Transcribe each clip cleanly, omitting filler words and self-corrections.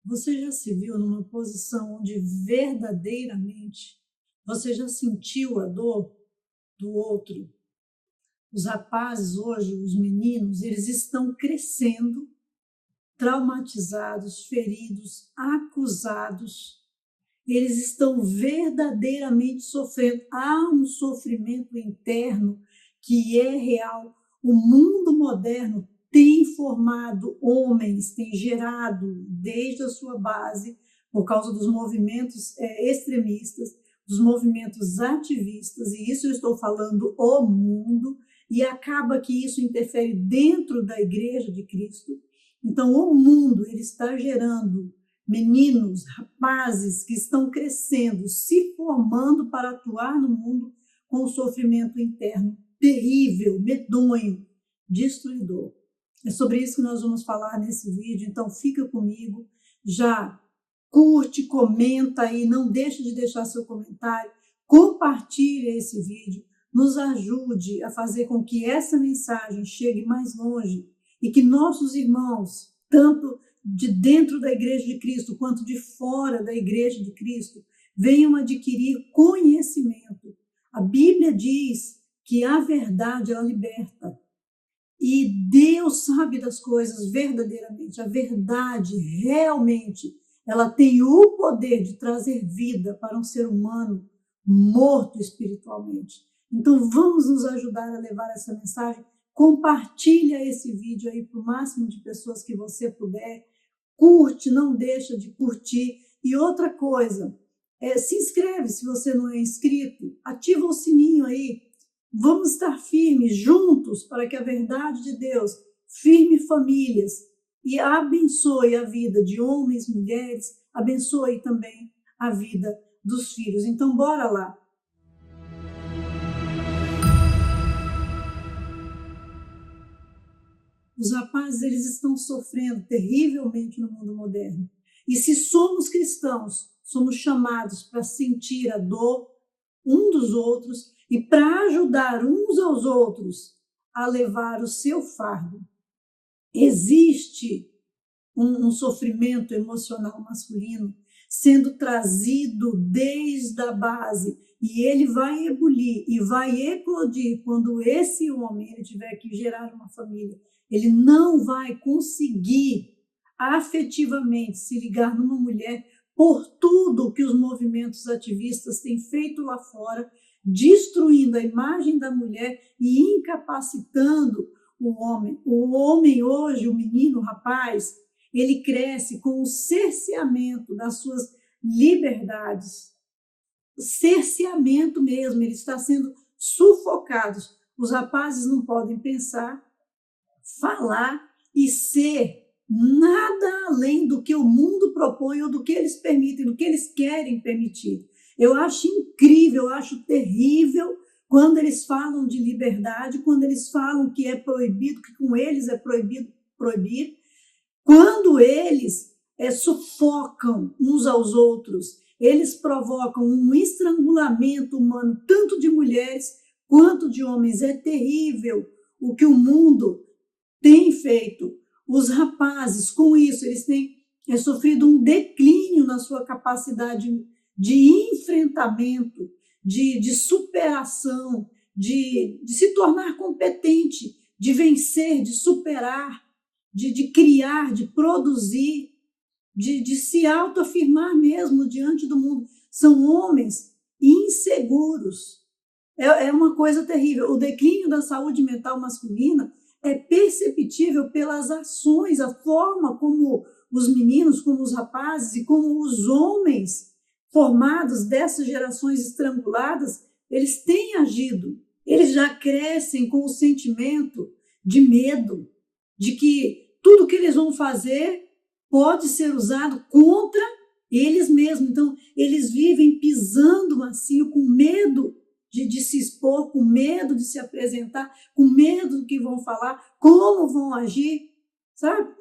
Você já se viu numa posição onde verdadeiramente você já sentiu a dor do outro? Os rapazes hoje, os meninos, eles estão crescendo, traumatizados, feridos, acusados. Eles estão verdadeiramente sofrendo. Há um sofrimento interno que é real. O mundo moderno tem formado homens, tem gerado desde a sua base, por causa dos movimentos extremistas, dos movimentos ativistas, e isso eu estou falando o mundo, e acaba que isso interfere dentro da Igreja de Cristo. Então, o mundo ele está gerando meninos, rapazes que estão crescendo, se formando para atuar no mundo com um sofrimento interno terrível, medonho, destruidor. É sobre isso que nós vamos falar nesse vídeo, então fica comigo, já curte, comenta aí, não deixe de deixar seu comentário, compartilhe esse vídeo, nos ajude a fazer com que essa mensagem chegue mais longe e que nossos irmãos, tanto de dentro da Igreja de Cristo quanto de fora da Igreja de Cristo, venham adquirir conhecimento. A Bíblia diz que a verdade ela liberta. E Deus sabe das coisas verdadeiramente. A verdade realmente ela tem o poder de trazer vida para um ser humano morto espiritualmente. Então vamos nos ajudar a levar essa mensagem. Compartilha esse vídeo aí para o máximo de pessoas que você puder. Curte, não deixa de curtir. E outra coisa, se inscreve se você não é inscrito, ativa o sininho aí. Vamos estar firmes juntos para que a verdade de Deus firme famílias e abençoe a vida de homens, mulheres, abençoe também a vida dos filhos. Então, bora lá. Os rapazes eles estão sofrendo terrivelmente no mundo moderno. E se somos cristãos, somos chamados para sentir a dor um dos outros e para ajudar uns aos outros a levar o seu fardo. Existe um sofrimento emocional masculino sendo trazido desde a base e ele vai ebulir e vai eclodir quando esse homem ele tiver que gerar uma família. Ele não vai conseguir afetivamente se ligar numa mulher por tudo que os movimentos ativistas têm feito lá fora, destruindo a imagem da mulher e incapacitando o homem. O homem hoje, o menino, o rapaz, ele cresce com o cerceamento das suas liberdades. Cerceamento mesmo, ele está sendo sufocado. Os rapazes não podem pensar, falar e ser nada além do que o mundo propõe ou do que eles permitem, do que eles querem permitir. Eu acho incrível, eu acho terrível quando eles falam de liberdade, quando eles falam que é proibido, que com eles é proibido proibir, quando eles sufocam uns aos outros, eles provocam um estrangulamento humano, tanto de mulheres quanto de homens. É terrível o que o mundo tem feito. Os rapazes, com isso, eles têm sofrido um declínio na sua capacidade de enfrentamento, de superação, de se tornar competente, de vencer, de superar, de criar, de produzir, de se autoafirmar mesmo diante do mundo. São homens inseguros. É uma coisa terrível. O declínio da saúde mental masculina é perceptível pelas ações, a forma como os meninos, como os rapazes e como os homens formados dessas gerações estranguladas, eles têm agido. Eles já crescem com o sentimento de medo, de que tudo que eles vão fazer pode ser usado contra eles mesmos. Então, eles vivem pisando macio, com medo de se expor, com medo de se apresentar, com medo do que vão falar, como vão agir, sabe?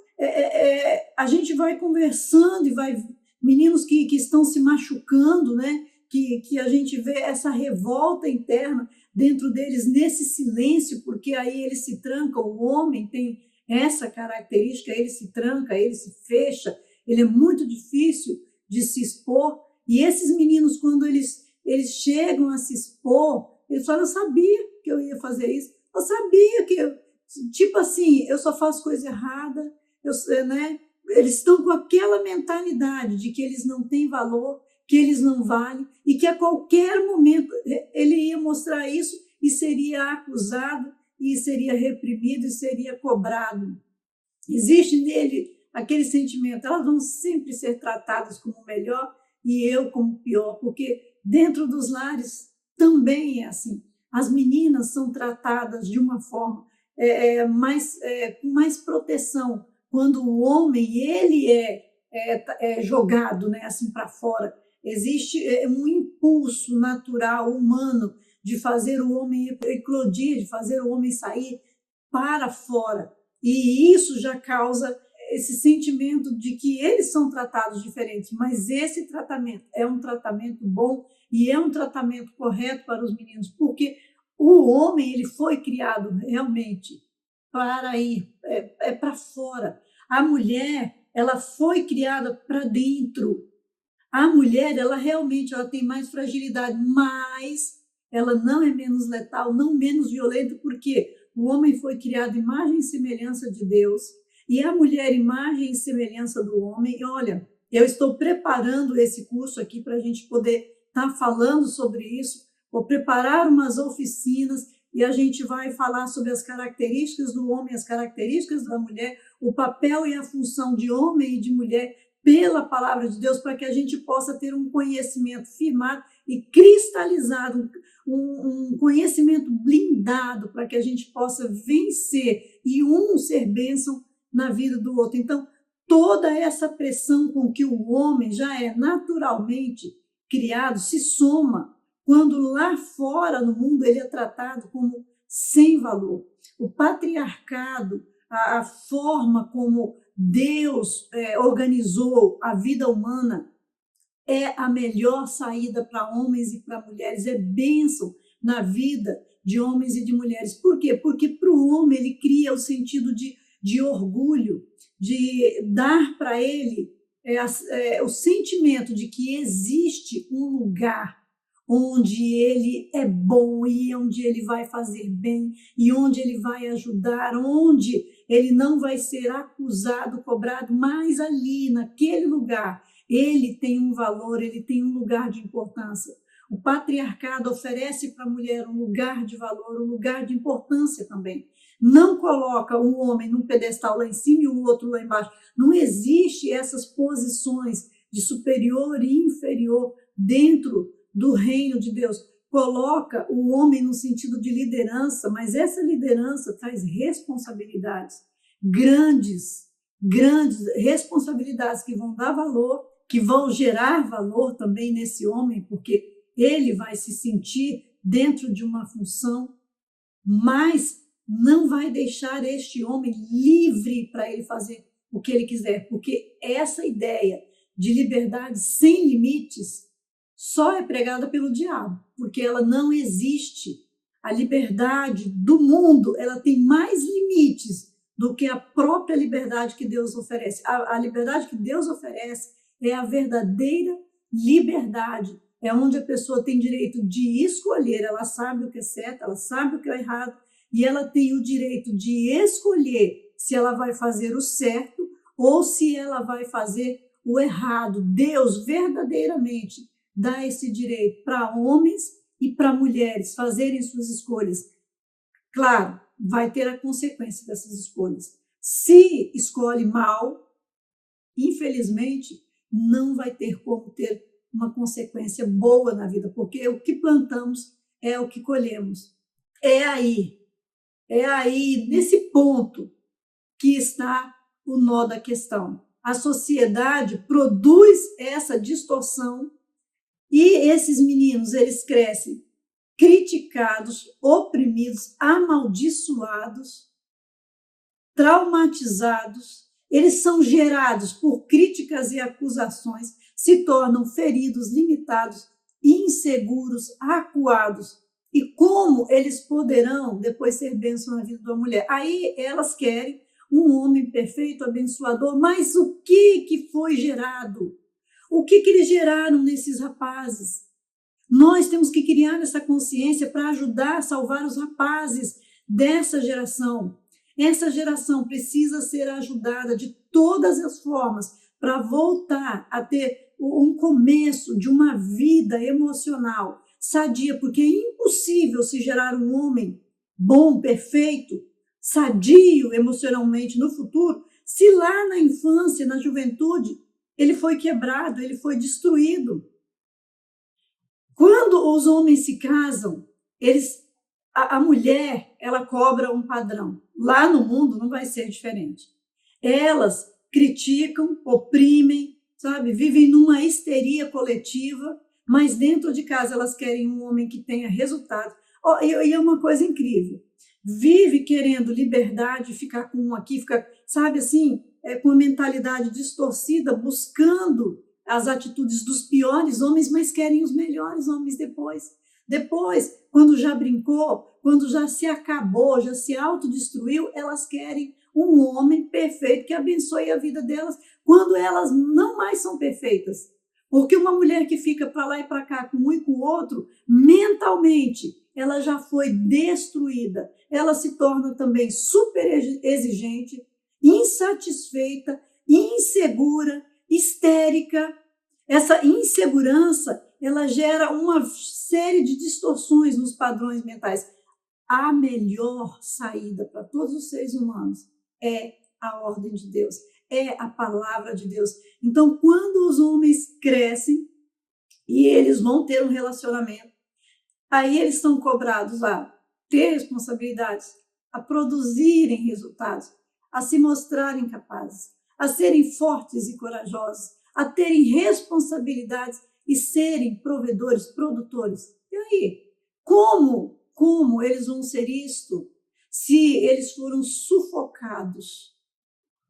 A gente vai conversando e vai... Meninos que estão se machucando, né? Que a gente vê essa revolta interna dentro deles, nesse silêncio, porque aí eles se trancam. O homem tem essa característica, ele se tranca, ele se fecha, ele é muito difícil de se expor. E esses meninos, quando eles chegam a se expor, eles falam, eu sabia que eu ia fazer isso, eu sabia que, tipo assim, eu só faço coisa errada, né? Eles estão com aquela mentalidade de que eles não têm valor, que eles não valem, e que a qualquer momento ele ia mostrar isso e seria acusado, e seria reprimido, e seria cobrado. Existe nele aquele sentimento, elas vão sempre ser tratadas como melhor e eu como pior, porque dentro dos lares também é assim. As meninas são tratadas de uma forma com mais proteção, quando o homem ele é jogado, né, assim para fora. Existe um impulso natural, humano, de fazer o homem eclodir, de fazer o homem sair para fora. E isso já causa esse sentimento de que eles são tratados diferentes, mas esse tratamento é um tratamento bom e é um tratamento correto para os meninos, porque o homem ele foi criado realmente para ir para fora. A mulher ela foi criada para dentro. A mulher ela realmente ela tem mais fragilidade, mas ela não é menos letal, não menos violenta, porque o homem foi criado imagem e semelhança de Deus, e a mulher imagem e semelhança do homem. E olha, eu estou preparando esse curso aqui para a gente poder estar falando sobre isso. Vou preparar umas oficinas e a gente vai falar sobre as características do homem, as características da mulher, o papel e a função de homem e de mulher pela palavra de Deus, para que a gente possa ter um conhecimento firmado e cristalizado, um conhecimento blindado, para que a gente possa vencer e um ser bênção na vida do outro. Então, toda essa pressão com que o homem já é naturalmente criado se soma quando lá fora no mundo ele é tratado como sem valor. O patriarcado, a forma como Deus organizou a vida humana é a melhor saída para homens e para mulheres, é bênção na vida de homens e de mulheres. Por quê? Porque para o homem ele cria o sentido de orgulho, de dar para ele o sentimento de que existe um lugar onde ele é bom e onde ele vai fazer bem e onde ele vai ajudar, onde ele não vai ser acusado, cobrado, mas ali, naquele lugar, ele tem um valor, ele tem um lugar de importância. O patriarcado oferece para a mulher um lugar de valor, um lugar de importância também. Não coloca um homem num pedestal lá em cima e o outro lá embaixo. Não existe essas posições de superior e inferior dentro do reino de Deus. Coloca o homem no sentido de liderança, mas essa liderança traz responsabilidades, grandes responsabilidades que vão dar valor, que vão gerar valor também nesse homem, porque ele vai se sentir dentro de uma função, mas não vai deixar este homem livre para ele fazer o que ele quiser, porque essa ideia de liberdade sem limites só é pregada pelo diabo, porque ela não existe. A liberdade do mundo, ela tem mais limites do que a própria liberdade que Deus oferece. A liberdade que Deus oferece é a verdadeira liberdade, é onde a pessoa tem direito de escolher, ela sabe o que é certo, ela sabe o que é errado, e ela tem o direito de escolher se ela vai fazer o certo ou se ela vai fazer o errado. Deus verdadeiramente dá esse direito para homens e para mulheres fazerem suas escolhas. Claro, vai ter a consequência dessas escolhas. Se escolhe mal, infelizmente, não vai ter como ter uma consequência boa na vida, porque o que plantamos é o que colhemos. É aí, nesse ponto, que está o nó da questão. A sociedade produz essa distorção e esses meninos, eles crescem criticados, oprimidos, amaldiçoados, traumatizados, eles são gerados por críticas e acusações, se tornam feridos, limitados, inseguros, acuados. E como eles poderão depois ser bênção na vida da mulher? Aí elas querem um homem perfeito, abençoador, mas o que foi gerado? O que eles geraram nesses rapazes? Nós temos que criar essa consciência para ajudar a salvar os rapazes dessa geração. Essa geração precisa ser ajudada de todas as formas para voltar a ter um começo de uma vida emocional sadia, porque é impossível se gerar um homem bom, perfeito, sadio emocionalmente no futuro, se lá na infância, na juventude, ele foi quebrado, ele foi destruído. Quando os homens se casam, a mulher, ela cobra um padrão. Lá no mundo não vai ser diferente. Elas criticam, oprimem, sabe? Vivem numa histeria coletiva, mas dentro de casa elas querem um homem que tenha resultado. E é uma coisa incrível. Vive querendo liberdade, ficar com um aqui, ficar, sabe assim, com uma mentalidade distorcida, buscando as atitudes dos piores homens, mas querem os melhores homens depois. Depois, quando já brincou, quando já se acabou, já se autodestruiu, elas querem um homem perfeito que abençoe a vida delas, quando elas não mais são perfeitas. Porque uma mulher que fica para lá e para cá com um e com o outro, mentalmente, ela já foi destruída. Ela se torna também super exigente, insatisfeita, insegura, histérica. Essa insegurança, ela gera uma série de distorções nos padrões mentais. A melhor saída para todos os seres humanos é a ordem de Deus, é a palavra de Deus. Então, quando os homens crescem e eles vão ter um relacionamento, aí eles são cobrados a ter responsabilidades, a produzirem resultados, a se mostrarem capazes, a serem fortes e corajosos, a terem responsabilidades e serem provedores, produtores. E aí, como eles vão ser isto se eles foram sufocados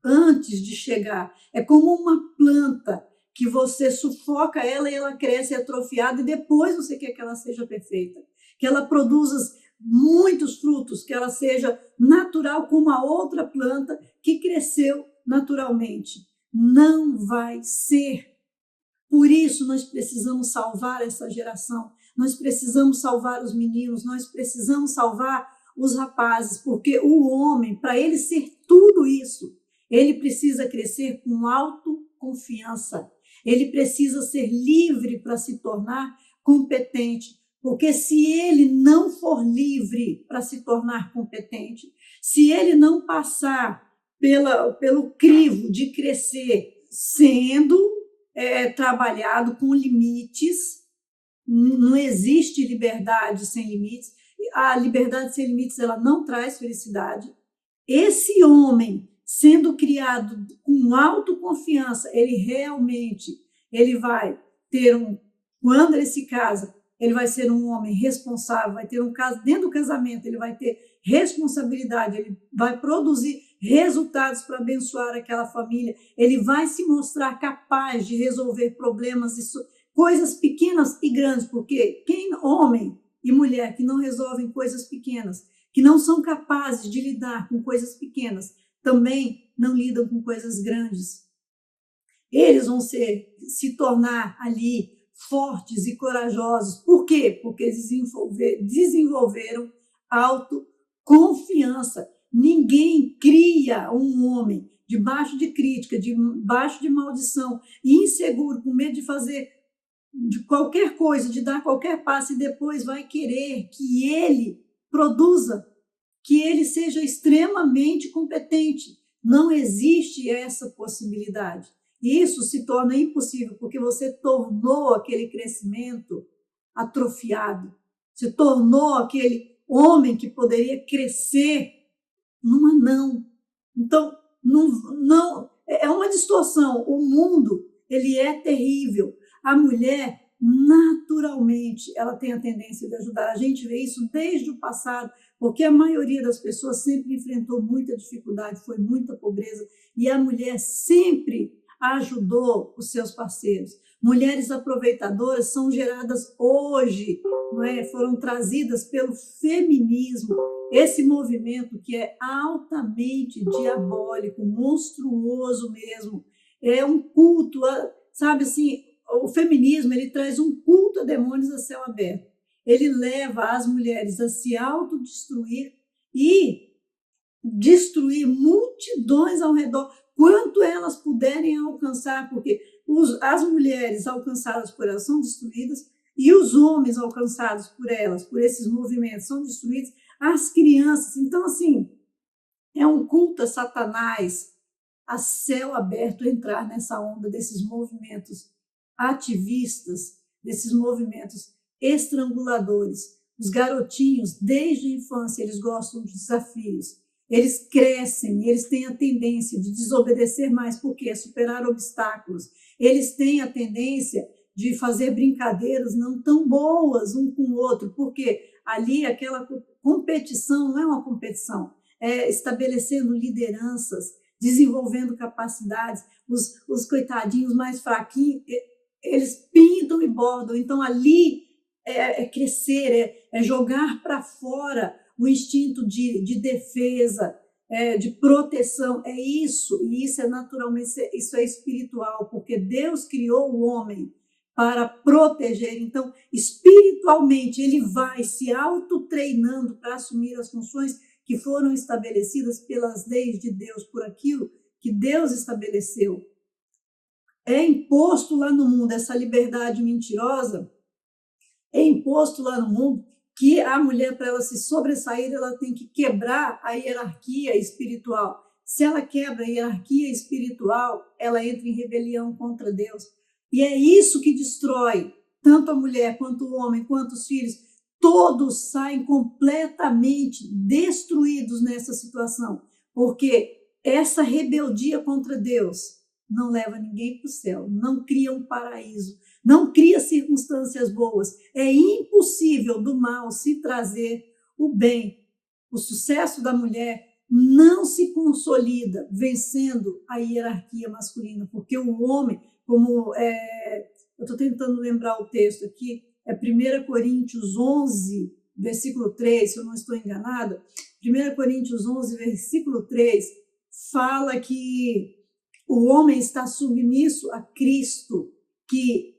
antes de chegar? É como uma planta que você sufoca ela e ela cresce atrofiada e depois você quer que ela seja perfeita, que ela produza muitos frutos, que ela seja natural como a outra planta que cresceu naturalmente. Não vai ser. Por isso nós precisamos salvar essa geração, nós precisamos salvar os meninos, nós precisamos salvar os rapazes, porque o homem, para ele ser tudo isso, ele precisa crescer com autoconfiança, ele precisa ser livre para se tornar competente, porque se ele não for livre para se tornar competente, se ele não passar pelo crivo de crescer sendo trabalhado com limites, não existe liberdade sem limites, a liberdade sem limites ela não traz felicidade. Esse homem, sendo criado com autoconfiança, ele vai ter quando ele se casa, ele vai ser um homem responsável, vai ter um caso dentro do casamento, ele vai ter responsabilidade, ele vai produzir resultados para abençoar aquela família, ele vai se mostrar capaz de resolver problemas, coisas pequenas e grandes, porque homem e mulher que não resolvem coisas pequenas, que não são capazes de lidar com coisas pequenas, também não lidam com coisas grandes. Eles vão se tornar ali fortes e corajosos. Por quê? Porque eles desenvolveram autoconfiança. Ninguém cria um homem debaixo de crítica, debaixo de maldição, inseguro, com medo de fazer de qualquer coisa, de dar qualquer passo e depois vai querer que ele produza, que ele seja extremamente competente. Não existe essa possibilidade. Isso se torna impossível porque você tornou aquele crescimento atrofiado. Se tornou aquele homem que poderia crescer num anão. Então, não é uma distorção. O mundo, ele é terrível. A mulher, naturalmente, ela tem a tendência de ajudar. A gente vê isso desde o passado, porque a maioria das pessoas sempre enfrentou muita dificuldade, foi muita pobreza, e a mulher sempre ajudou os seus parceiros. Mulheres aproveitadoras são geradas hoje, não é? Foram trazidas pelo feminismo, esse movimento que é altamente diabólico, monstruoso mesmo. É um culto, sabe assim, o feminismo ele traz um culto a demônios a céu aberto. Ele leva as mulheres a se autodestruir e destruir multidões ao redor, quanto elas puderem alcançar, porque as mulheres alcançadas por elas são destruídas e os homens alcançados por elas, por esses movimentos, são destruídos, as crianças. Então, assim, é um culto a Satanás, a céu aberto, entrar nessa onda desses movimentos ativistas, desses movimentos estranguladores. Os garotinhos, desde a infância, eles gostam de desafios. Eles crescem, eles têm a tendência de desobedecer mais, porque é superar obstáculos. Eles têm a tendência de fazer brincadeiras não tão boas um com o outro, porque ali aquela competição não é uma competição, é estabelecendo lideranças, desenvolvendo capacidades. Os coitadinhos mais fraquinhos, eles pintam e bordam. Então, ali é crescer, é jogar para fora o instinto de defesa, de proteção. É isso, e isso é naturalmente, isso é espiritual, porque Deus criou o homem para proteger. Então, espiritualmente, ele vai se autotreinando para assumir as funções que foram estabelecidas pelas leis de Deus, por aquilo que Deus estabeleceu. É imposto lá no mundo essa liberdade mentirosa, é imposto lá no mundo que a mulher, para ela se sobressair, ela tem que quebrar a hierarquia espiritual. Se ela quebra a hierarquia espiritual, ela entra em rebelião contra Deus. E é isso que destrói tanto a mulher, quanto o homem, quanto os filhos. Todos saem completamente destruídos nessa situação, porque essa rebeldia contra Deus não leva ninguém para o céu, não cria um paraíso, não cria circunstâncias boas. É impossível do mal se trazer o bem. O sucesso da mulher não se consolida vencendo a hierarquia masculina, porque o homem, como eu estou tentando lembrar o texto aqui, é 1 Coríntios 11, versículo 3, se eu não estou enganada. 1 Coríntios 11, versículo 3, fala que o homem está submisso a Cristo, que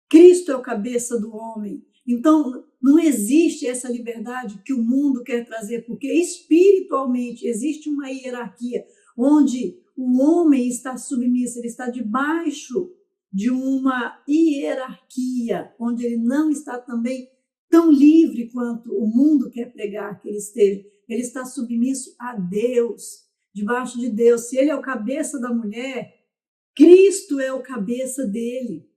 Cristo é o cabeça do homem. Então, não existe essa liberdade que o mundo quer trazer, porque espiritualmente existe uma hierarquia onde o homem está submisso, ele está debaixo de uma hierarquia, onde ele não está também tão livre quanto o mundo quer pregar que ele esteja. Ele está submisso a Deus, debaixo de Deus. Se ele é o cabeça da mulher, Cristo é o cabeça dele.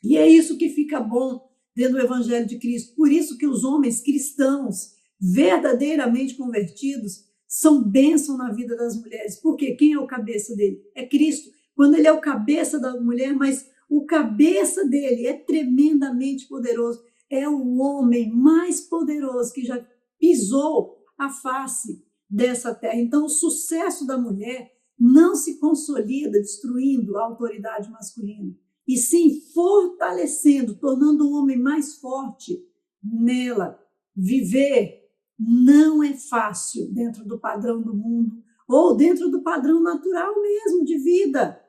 E é isso que fica bom dentro do Evangelho de Cristo. Por isso que os homens cristãos, verdadeiramente convertidos, são bênção na vida das mulheres. Porque quem é o cabeça dele? É Cristo. Quando ele é o cabeça da mulher, mas o cabeça dele é tremendamente poderoso. É o homem mais poderoso que já pisou a face dessa terra. Então, o sucesso da mulher não se consolida destruindo a autoridade masculina, e sim fortalecendo, tornando o homem mais forte nela. Viver não é fácil dentro do padrão do mundo, ou dentro do padrão natural mesmo de vida.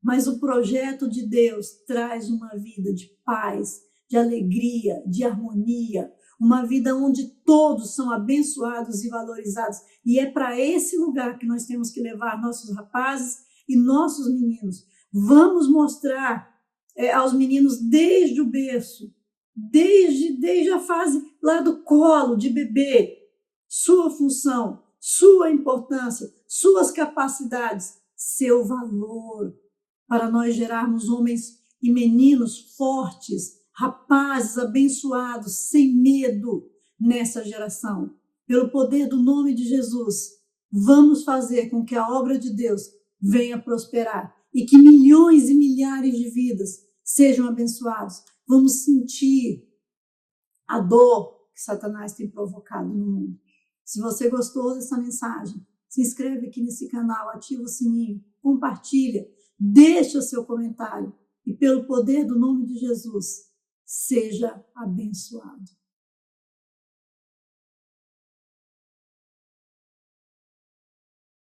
Mas o projeto de Deus traz uma vida de paz, de alegria, de harmonia, uma vida onde todos são abençoados e valorizados. E é para esse lugar que nós temos que levar nossos rapazes e nossos meninos. Vamos mostrar aos meninos desde o berço, desde a fase lá do colo de bebê, sua função, sua importância, suas capacidades, seu valor, para nós gerarmos homens e meninos fortes, rapazes abençoados, sem medo nessa geração. Pelo poder do nome de Jesus, vamos fazer com que a obra de Deus venha prosperar e que milhões e milhares de vidas sejam abençoados. Vamos sentir a dor que Satanás tem provocado no mundo. Se você gostou dessa mensagem, se inscreve aqui nesse canal, ativa o sininho, compartilha. deixa seu comentário e, pelo poder do nome de Jesus, seja abençoado.